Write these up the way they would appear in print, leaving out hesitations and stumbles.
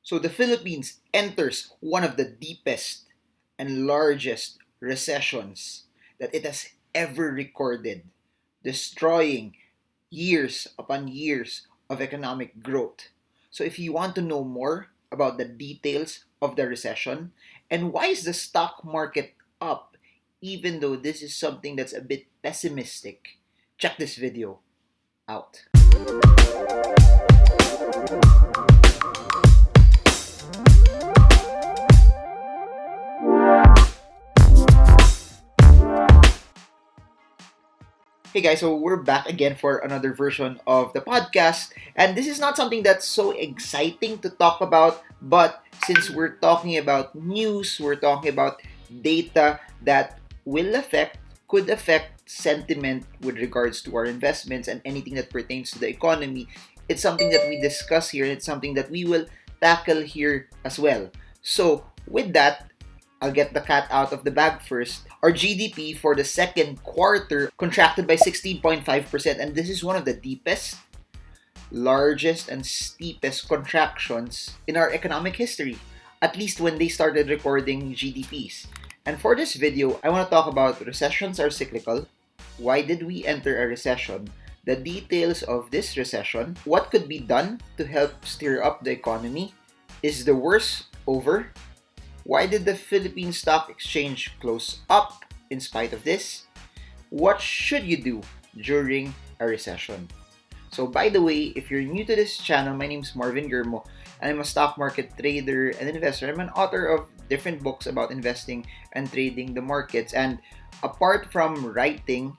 So the Philippines enters one of the deepest and largest recessions that it has ever recorded, destroying years upon years of economic growth. So if you want to know more about the details of the recession and why is the stock market up even though this is something that's a bit pessimistic, check this video out. Hey guys, so we're back again for another version of the podcast. And this is not something that's so exciting to talk about, but since we're talking about news, we're talking about data that could affect sentiment with regards to our investments and anything that pertains to the economy, it's something that we discuss here and it's something that we will tackle here as well. So, with that, I'll get the cat out of the bag first. Our GDP for the second quarter contracted by 16.5%, and this is one of the deepest, largest, and steepest contractions in our economic history, at least when they started recording GDPs. And for this video, I want to talk about recessions are cyclical. Why did we enter a recession? The details of this recession, what could be done to help steer up the economy? Is the worst over? Why did the Philippine Stock Exchange close up in spite of this? What should you do during a recession? So by the way, if you're new to this channel, my name is Marvin Germo and I'm a stock market trader and investor. I'm an author of different books about investing and trading the markets. And apart from writing,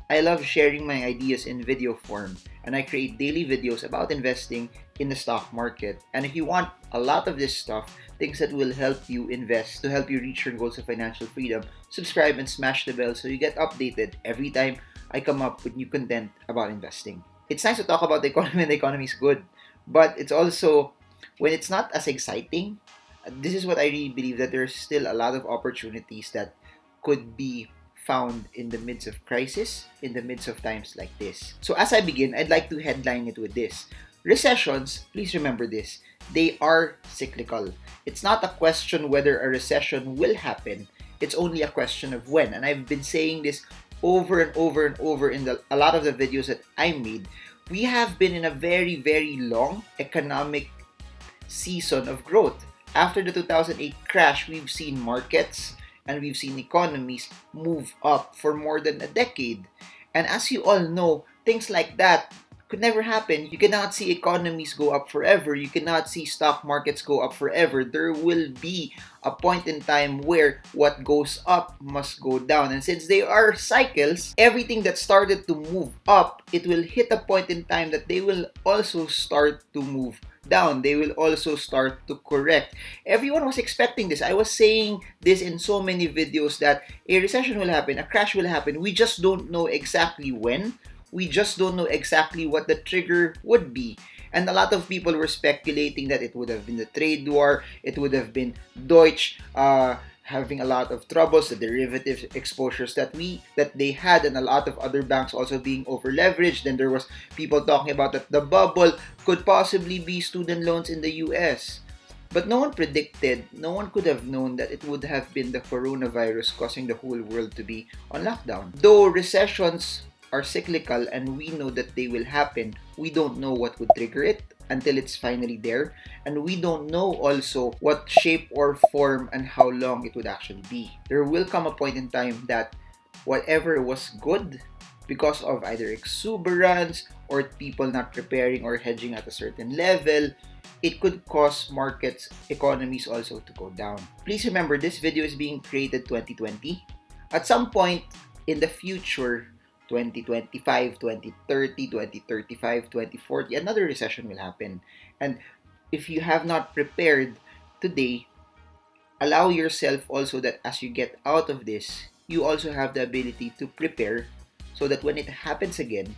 I love sharing my ideas in video form, and I create daily videos about investing in the stock market. And if you want a lot of this stuff, things that will help you invest to help you reach your goals of financial freedom, subscribe and smash the bell so you get updated every time I come up with new content about investing. It's nice to talk about the economy and the economy is good, but it's also, when it's not as exciting, this is what I really believe, that there's still a lot of opportunities that could be found in the midst of crisis, in the midst of times like this. So as I begin, I'd like to headline it with this. Recessions, please remember this, they are cyclical. It's not a question whether a recession will happen, it's only a question of when. And I've been saying this over and over and over in a lot of the videos that I made. We have been in a very, very long economic season of growth. After the 2008 crash, we've seen markets and we've seen economies move up for more than a decade. And as you all know, things like that could never happen. You cannot see economies go up forever. You cannot see stock markets go up forever. There will be a point in time where what goes up must go down. And since they are cycles, everything that started to move up, it will hit a point in time that they will also start to move down. They will also start to correct. Everyone was expecting this. I was saying this in so many videos that a recession will happen, a crash will happen. We just don't know exactly when. We just don't know exactly what the trigger would be. And a lot of people were speculating that it would have been the trade war, it would have been Deutsche having a lot of troubles, the derivative exposures that they had, and a lot of other banks also being over leveraged. Then there was people talking about that the bubble could possibly be student loans in the US. But no one predicted, no one could have known that it would have been the coronavirus causing the whole world to be on lockdown. Though recessions are cyclical and we know that they will happen, we don't know what would trigger it until it's finally there, and we don't know also what shape or form and how long it would actually be. There will come a point in time that whatever was good, because of either exuberance or people not preparing or hedging at a certain level, it could cause markets, economies also to go down. Please remember, this video is being created 2020. At some point in the future, 2025, 2030, 2035, 2040, another recession will happen. And if you have not prepared today, allow yourself also that as you get out of this, you also have the ability to prepare so that when it happens again,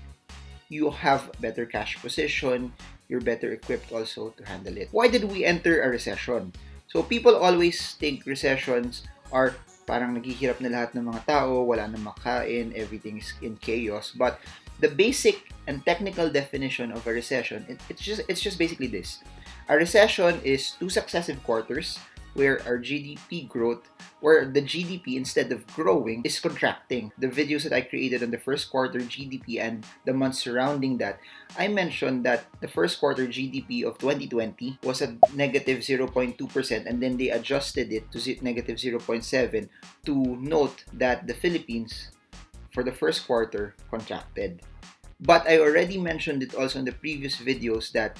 you have better cash position, you're better equipped also to handle it. Why did we enter a recession? So people always think recessions are parang naghihirap na lahat ng mga tao, wala na makain, everything is in chaos. But the basic and technical definition of a recession, it's just basically this. A recession is two successive quarters where our GDP growth, where the GDP instead of growing is contracting. The videos that I created on the first quarter GDP and the months surrounding that, I mentioned that the first quarter GDP of 2020 was at negative 0.2% and then they adjusted it to negative 0.7 to note that the Philippines for the first quarter contracted. But I already mentioned it also in the previous videos that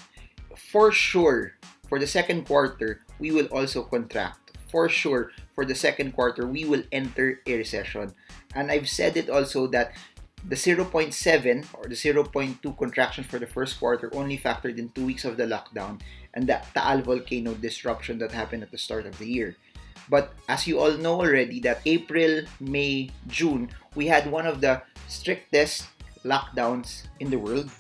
for sure, for the second quarter, we will also contract. For sure, for the second quarter, we will enter a recession. And I've said it also that the 0.7 or the 0.2 contraction for the first quarter only factored in 2 weeks of the lockdown and the Taal volcano disruption that happened at the start of the year. But as you all know already, that April, May, June, we had one of the strictest lockdowns in the world,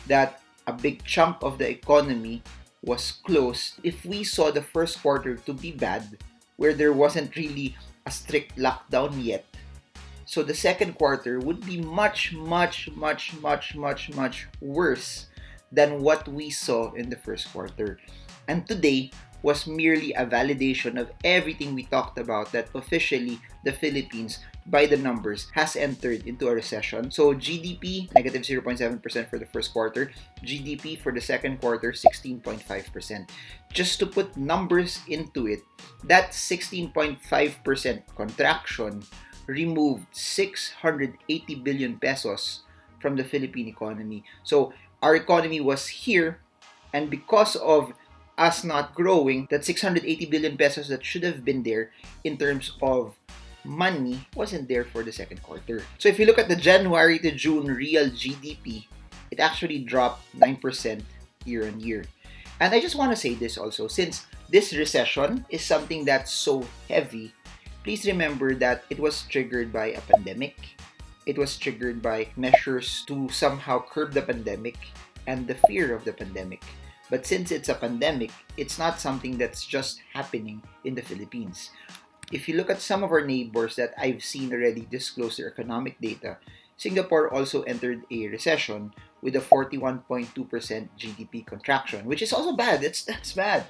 that a big chunk of the economy was closed. If we saw the first quarter to be bad, where there wasn't really a strict lockdown yet, so the second quarter would be much worse than what we saw in the first quarter. And today was merely a validation of everything we talked about, that officially the Philippines, by the numbers, has entered into a recession. So GDP, negative 0.7% for the first quarter. GDP for the second quarter, 16.5%. Just to put numbers into it, that 16.5% contraction removed 680 billion pesos from the Philippine economy. So our economy was here, and because of us not growing, that 680 billion pesos that should have been there in terms of money wasn't there for the second quarter. So if you look at the January to June real GDP, it actually dropped 9% year on year. And I just want to say this also, since this recession is something that's so heavy, please remember that it was triggered by a pandemic. It was triggered by measures to somehow curb the pandemic and the fear of the pandemic. But since it's a pandemic, it's not something that's just happening in the Philippines. If you look at some of our neighbors that I've seen already disclose their economic data, Singapore also entered a recession with a 41.2% GDP contraction, which is also bad. That's bad.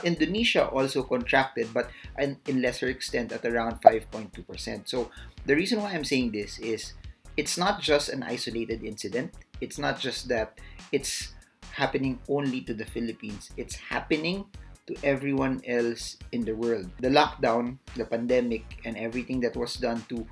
Indonesia also contracted, but in lesser extent at around 5.2%. So the reason why I'm saying this is it's not just an isolated incident. It's not just that it's happening only to the Philippines. It's happening to everyone else in the world. The lockdown, the pandemic, and everything that was done to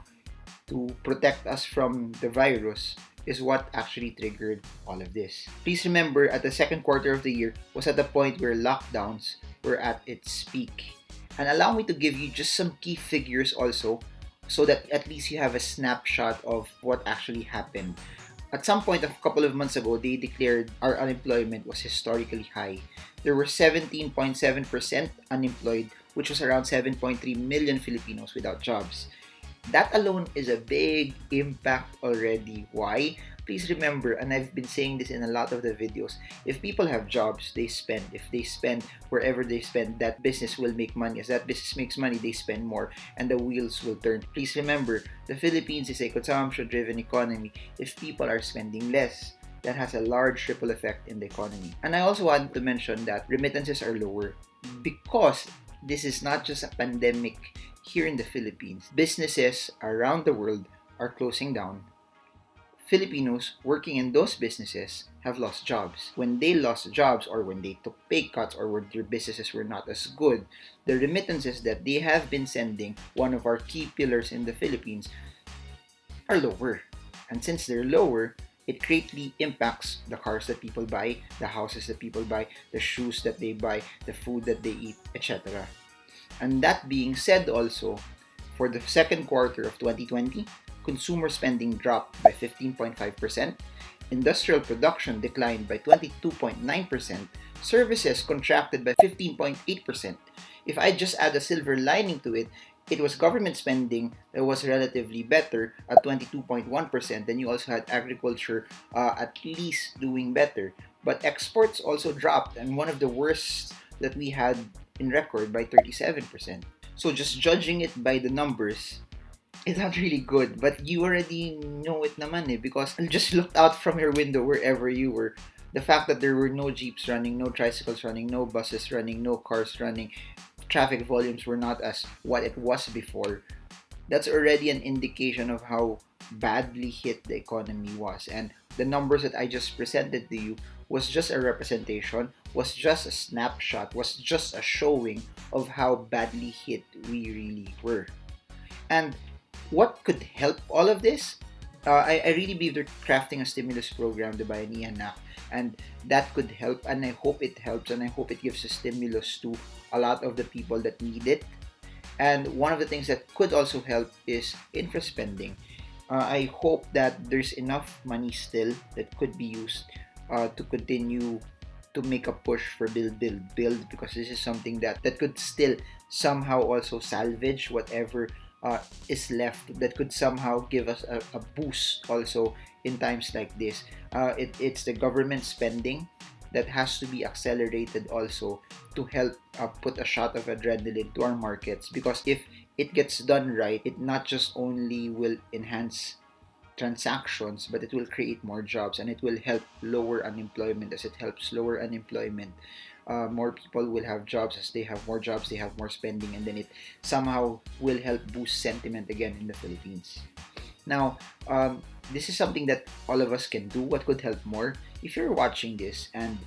protect us from the virus is what actually triggered all of this. Please remember, at the second quarter of the year was at the point where lockdowns were at its peak. And allow me to give you just some key figures also, so that at least you have a snapshot of what actually happened. At some point, a couple of months ago, they declared our unemployment was historically high. There were 17.7% unemployed, which was around 7.3 million Filipinos without jobs. That alone is a big impact already. Why? Please remember, and I've been saying this in a lot of the videos, if people have jobs, they spend. If they spend, wherever they spend, that business will make money. As that business makes money, they spend more, and the wheels will turn. Please remember, the Philippines is a consumption-driven economy. If people are spending less, that has a large ripple effect in the economy. And I also want to mention that remittances are lower because this is not just a pandemic here in the Philippines. Businesses around the world are closing down. Filipinos working in those businesses have lost jobs. When they lost jobs, or when they took pay cuts, or when their businesses were not as good, the remittances that they have been sending, one of our key pillars in the Philippines, are lower. And since they're lower, it greatly impacts the cars that people buy, the houses that people buy, the shoes that they buy, the food that they eat, etc. And that being said also, for the second quarter of 2020, consumer spending dropped by 15.5%, industrial production declined by 22.9%, services contracted by 15.8%. If I just add a silver lining to it, it was government spending that was relatively better at 22.1%. Then you also had agriculture at least doing better. But exports also dropped, and one of the worst that we had in record, by 37%. So just judging it by the numbers, it's not really good, but you already know it naman because you just looked out from your window wherever you were. The fact that there were no jeeps running, no tricycles running, no buses running, no cars running, traffic volumes were not as what it was before, that's already an indication of how badly hit the economy was. And the numbers that I just presented to you was just a representation, was just a snapshot, was just a showing of how badly hit we really were. And what could help all of this? I really believe they're crafting a stimulus program to buy an anak, and that could help, and I hope it helps, and I hope it gives a stimulus to a lot of the people that need it. And one of the things that could also help is infra spending. I hope that there's enough money still that could be used to continue to make a push for build, because this is something that could still somehow also salvage whatever is left, that could somehow give us a boost also in times like this. It's the government spending that has to be accelerated also to help put a shot of adrenaline to our markets, because if it gets done right, it not just only will enhance transactions, but it will create more jobs, and it will help lower unemployment. As it helps lower unemployment, more people will have jobs. As they have more jobs, they have more spending, and then it somehow will help boost sentiment again in the Philippines. Now, this is something that all of us can do. What could help more? If you're watching this and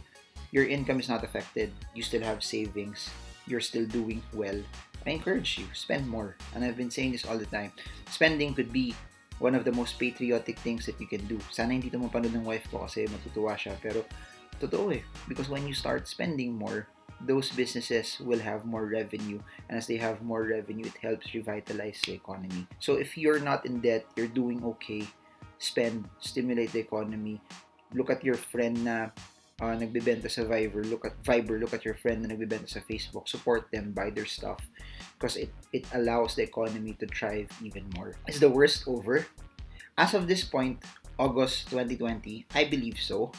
your income is not affected, you still have savings, you're still doing well, I encourage you, spend more. And I've been saying this all the time. Spending could be one of the most patriotic things that you can do. Sana hindi ito mapanood ng wife ko kasi matutuwa siya. Pero totoo eh. Because when you start spending more, those businesses will have more revenue. And as they have more revenue, it helps revitalize the economy. So if you're not in debt, you're doing okay. Spend, stimulate the economy. Look at your friend na nagbebenta sa Viber. Look at your friend na nagbebenta sa Facebook. Support them, buy their stuff. Because it allows the economy to thrive even more. Is the worst over? As of this point, August 2020, I believe so.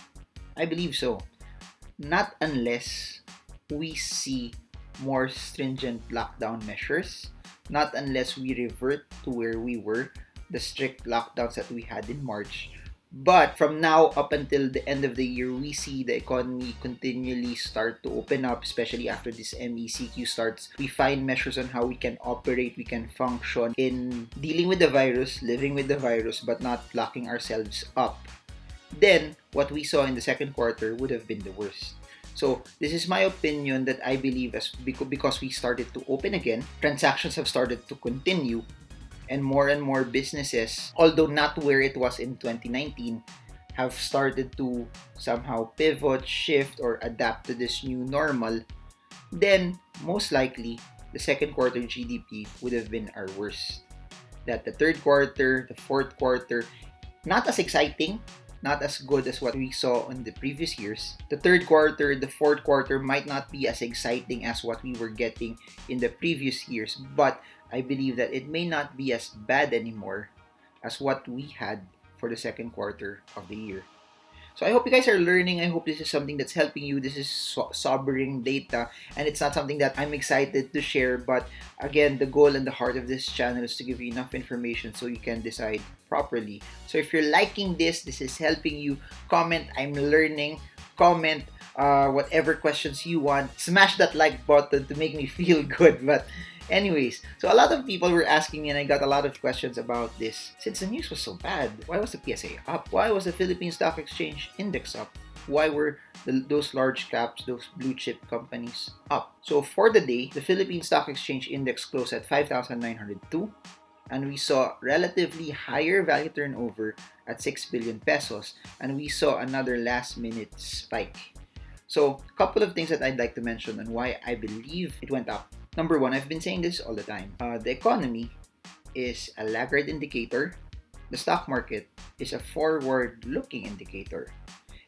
Not unless we see more stringent lockdown measures. Not unless we revert to where we were, the strict lockdowns that we had in March. But from now up until the end of the year, we see the economy continually start to open up, especially after this MECQ starts. We find measures on how we can operate, we can function in dealing with the virus, living with the virus, but not locking ourselves up. Then, what we saw in the second quarter would have been the worst. So, this is my opinion that I believe because we started to open again, transactions have started to continue, and more businesses, although not where it was in 2019, have started to somehow pivot, shift, or adapt to this new normal. Then, most likely, the second quarter GDP would have been our worst. That the third quarter, the fourth quarter, not as exciting, not as good as what we saw in the previous years. The third quarter, the fourth quarter might not be as exciting as what we were getting in the previous years, but I believe that it may not be as bad anymore as what we had for the second quarter of the year. So I hope you guys are learning. I hope this is something that's helping you. This is sobering data, and it's not something that I'm excited to share. But again, the goal and the heart of this channel is to give you enough information so you can decide properly. So if you're liking this is helping you, comment, I'm learning, comment whatever questions you want. Smash that like button to make me feel good. But anyways, so a lot of people were asking me, and I got a lot of questions about this. Since the news was so bad, why was the PSA up? Why was the Philippine Stock Exchange Index up? Why were those large caps, those blue chip companies up? So for the day, the Philippine Stock Exchange Index closed at 5,902, and we saw relatively higher value turnover at 6 billion pesos, and we saw another last-minute spike. So a couple of things that I'd like to mention on why I believe it went up. Number one, I've been saying this all the time. The economy is a laggard indicator. The stock market is a forward-looking indicator.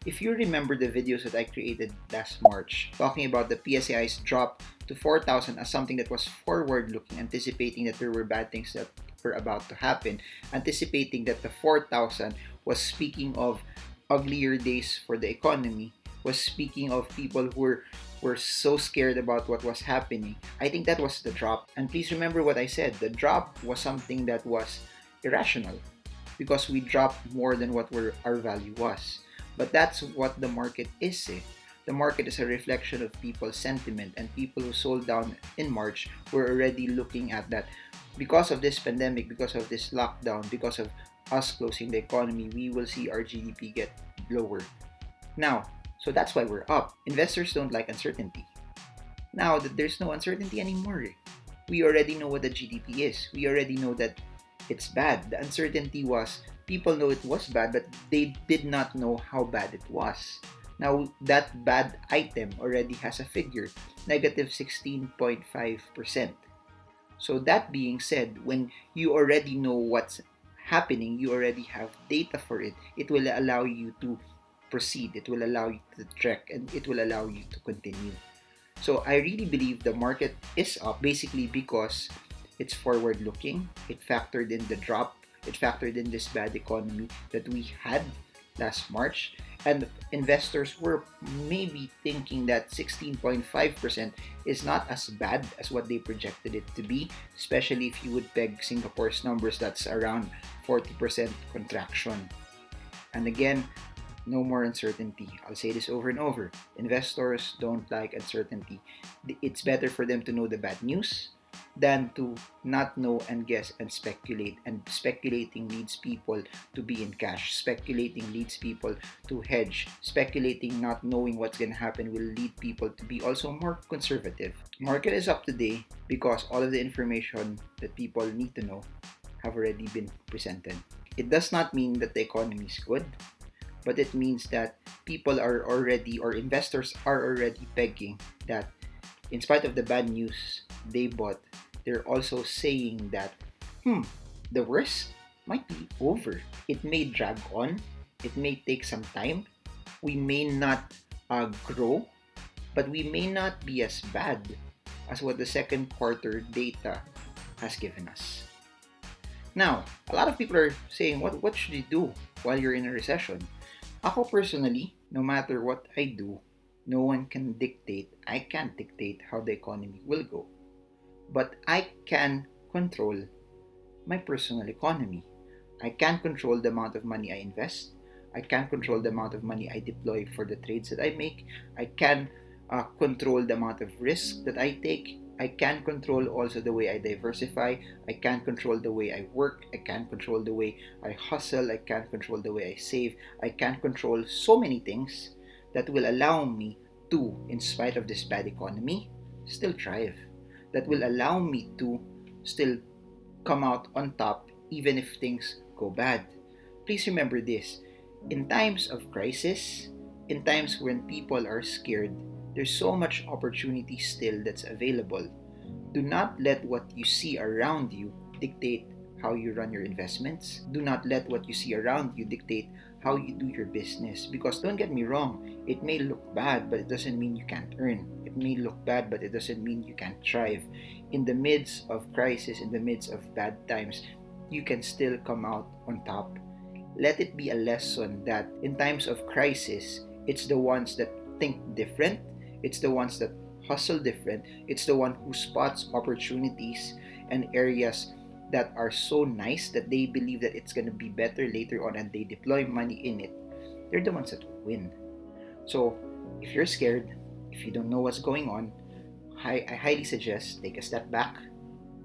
If you remember the videos that I created last March, talking about the PSI's drop to 4,000 as something that was forward-looking, anticipating that there were bad things that were about to happen, anticipating that the 4,000 was speaking of uglier days for the economy, was speaking of people who were so scared about what was happening. I think that was the drop. And please remember what I said. The drop was something that was irrational because we dropped more than what our value was. But that's what the market is. The market is a reflection of people's sentiment, and people who sold down in March were already looking at that. Because of this pandemic, because of this lockdown, because of us closing the economy, we will see our GDP get lower. Now, so that's why we're up. Investors don't like uncertainty. Now that there's no uncertainty anymore, we already know what the GDP is. We already know that it's bad. The uncertainty was people know it was bad, but they did not know how bad it was. Now, that bad item already has a figure, negative 16.5%. So, that being said, when you already know what's happening, you already have data for it, it will allow you to proceed, it will allow you to track, and it will allow you to continue. So I really believe the market is up basically because it's forward looking. It factored in the drop. It factored in this bad economy that we had last March. And investors were maybe thinking that 16.5% is not as bad as what they projected it to be, especially if you would peg Singapore's numbers, that's around 40% contraction. And again, no more uncertainty. I'll say this over and over. Investors don't like uncertainty. It's better for them to know the bad news than to not know and guess and speculate. And speculating leads people to be in cash. Speculating leads people to hedge. Speculating, not knowing what's going to happen, will lead people to be also more conservative. Market is up today because all of the information that people need to know have already been presented. It does not mean that the economy is good, but it means that people are already, or investors are already pegging that in spite of the bad news they bought, they're also saying that, the worst might be over. It may drag on, it may take some time, we may not grow, but we may not be as bad as what the second quarter data has given us. Now, a lot of people are saying, what should you do while you're in a recession? Ako personally, no matter what I do, no one can dictate, I can't dictate how the economy will go. But I can control my personal economy. I can control the amount of money I invest. I can control the amount of money I deploy for the trades that I make. I can control the amount of risk that I take. I can control also the way I diversify. I can control the way I work. I can control the way I hustle. I can control the way I save. I can control so many things that will allow me to, in spite of this bad economy, still thrive. That will allow me to still come out on top even if things go bad. Please remember this. In times of crisis, in times when people are scared, there's so much opportunity still that's available. Do not let what you see around you dictate how you run your investments. Do not let what you see around you dictate how you do your business. Because don't get me wrong, it may look bad, but it doesn't mean you can't earn. It may look bad, but it doesn't mean you can't thrive. In the midst of crisis, in the midst of bad times, you can still come out on top. Let it be a lesson that in times of crisis, it's the ones that think different, it's the ones that hustle different, it's the one who spots opportunities and areas that are so nice that they believe that it's going to be better later on and they deploy money in it. They're the ones that will win. So if you're scared, if you don't know what's going on, I highly suggest take a step back,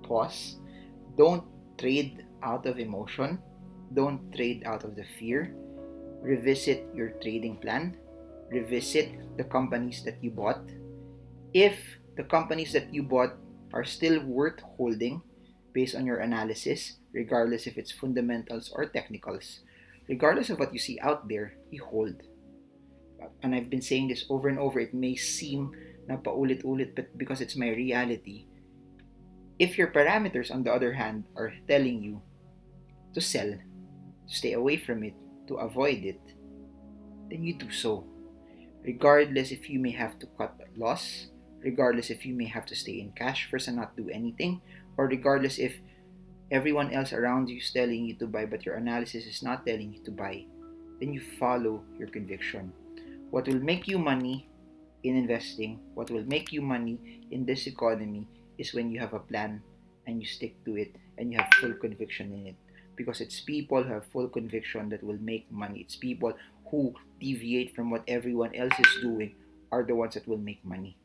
pause, don't trade out of emotion, don't trade out of the fear, revisit your trading plan, revisit the companies that you bought. If the companies that you bought are still worth holding based on your analysis, regardless if it's fundamentals or technicals, regardless of what you see out there, you hold. And I've been saying this over and over, it may seem na paulit-ulit, but because it's my reality. If your parameters, on the other hand, are telling you to sell, to stay away from it, to avoid it, then you do so. Regardless if you may have to cut a loss, regardless if you may have to stay in cash first and not do anything, or regardless if everyone else around you is telling you to buy but your analysis is not telling you to buy, then you follow your conviction. What will make you money in investing, what will make you money in this economy is when you have a plan and you stick to it and you have full conviction in it. Because it's people who have full conviction that will make money. It's people who deviate from what everyone else is doing are the ones that will make money.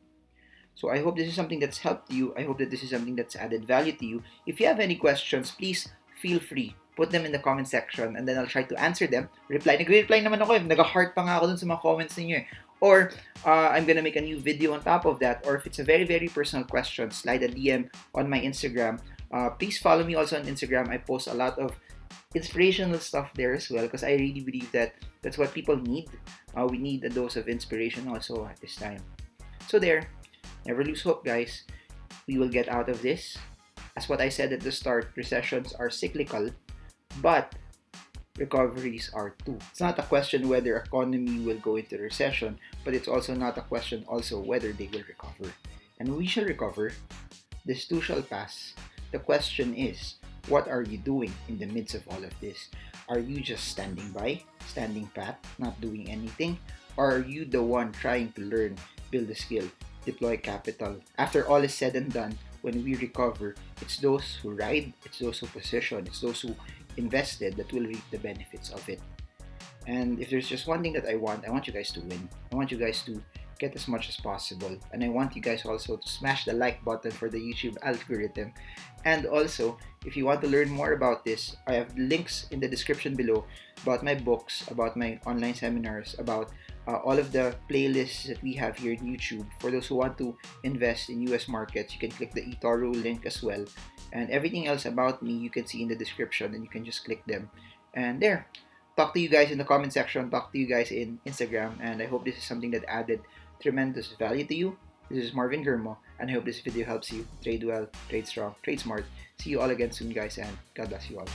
So I hope this is something that's helped you. I hope that this is something that's added value to you. If you have any questions, please feel free. Put them in the comment section and then I'll try to answer them. Nagre-reply naman ako. Nag-heart pa nga ako dun sa mga comments ninyo eh. Or I'm gonna make a new video on top of that. Or if it's a very, very personal question, slide a DM on my Instagram. Please follow me also on Instagram. I post a lot of inspirational stuff there as well because I really believe that that's what people need. We need a dose of inspiration also at this time. So there. Never lose hope, guys. We will get out of this. As what I said at the start, recessions are cyclical, but recoveries are too. It's not a question whether economy will go into recession, but it's also not a question also whether they will recover. And we shall recover. This too shall pass. The question is, what are you doing in the midst of all of this? Are you just standing by, standing pat, not doing anything? Or are you the one trying to learn, build a skill, deploy capital? After all is said and done, when we recover, it's those who ride, it's those who position, it's those who invested that will reap the benefits of it. And if there's just one thing that I want you guys to win. I want you guys to get as much as possible. And I want you guys also to smash the like button for the YouTube algorithm. And also, if you want to learn more about this, I have links in the description below about my books, about my online seminars, about all of the playlists that we have here in YouTube. For those who want to invest in US markets, you can click the eToro link as well. And everything else about me you can see in the description and you can just click them. And there, talk to you guys in the comment section, talk to you guys in Instagram, and I hope this is something that added tremendous value to you. This is Marvin Germo, and I hope this video helps you trade well, trade strong, trade smart. See you all again soon, guys, and God bless you all.